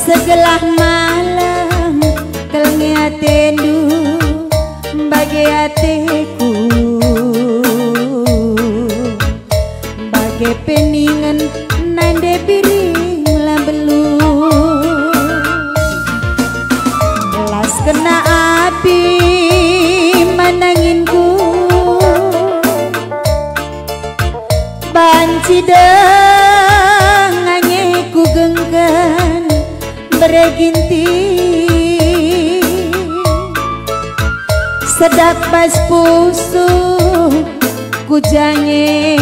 Segelah malam kelenge atendu bagi hatiku, bagi peningan nande piring lambelu, las kena api mananginku, banci dengannya ku genggan bereginti, sedap pas pusu ku jange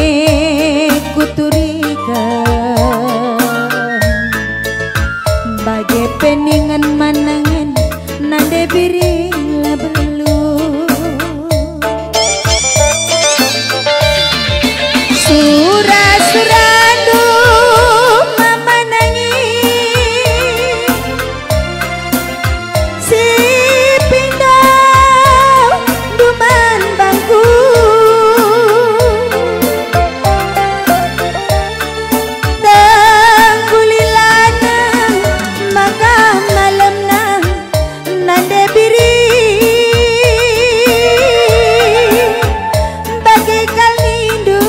ku turikan, bagai peningan manangan nande biring labelu, surah-suradu mama nangis, si pindah duman bangku, tangkulilana maka malamna nande biri, bagaikan lindu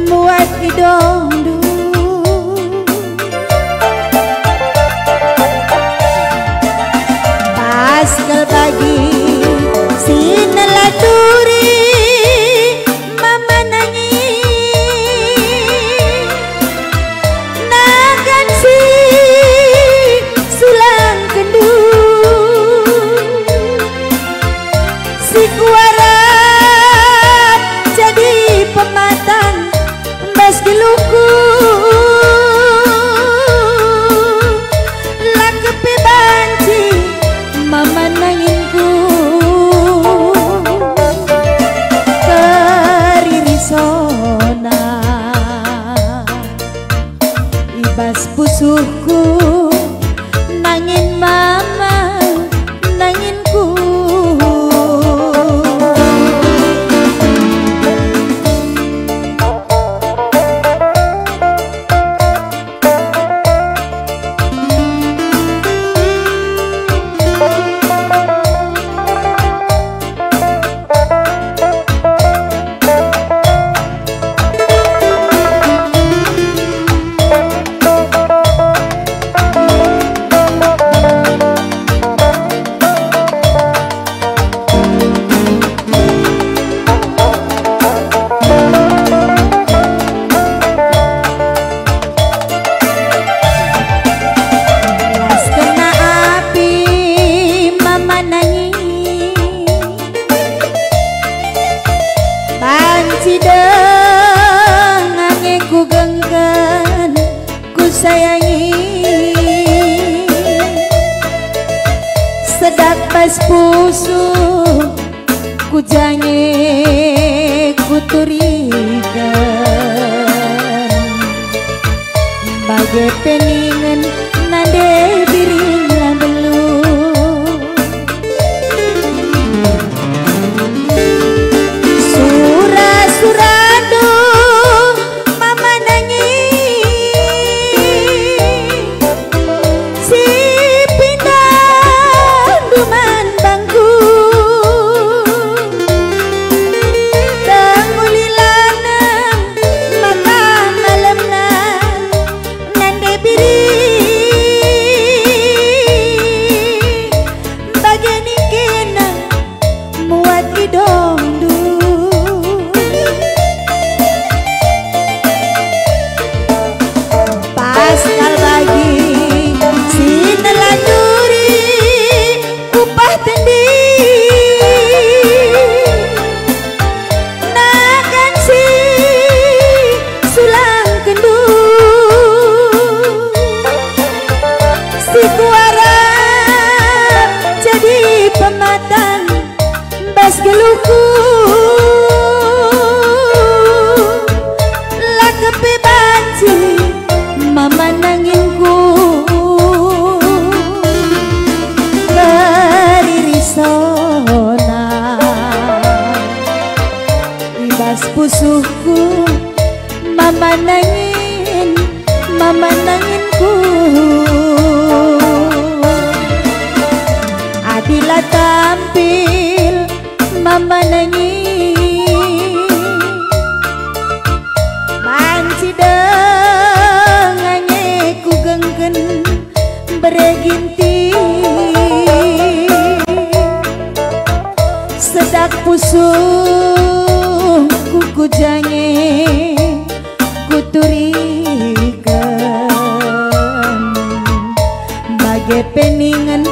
muat idondu, paskel pagi sinelaturi mama nangis, nagan si sulang kendu, si kuarat jadi pematang bas geluku, lakepe banci mama nanginku, keririsona ibas pusuhku nangin mama nanginku. Sedap pas pusu ku jange ku turikan, bagai peningan nande biring lambelu, surah-suradu mama nangis, si pindah duman bangku, tangulilana maka malamna nande biring, ninggalkan bereginti sedak pusung kuku jange kuturikan bagai peningan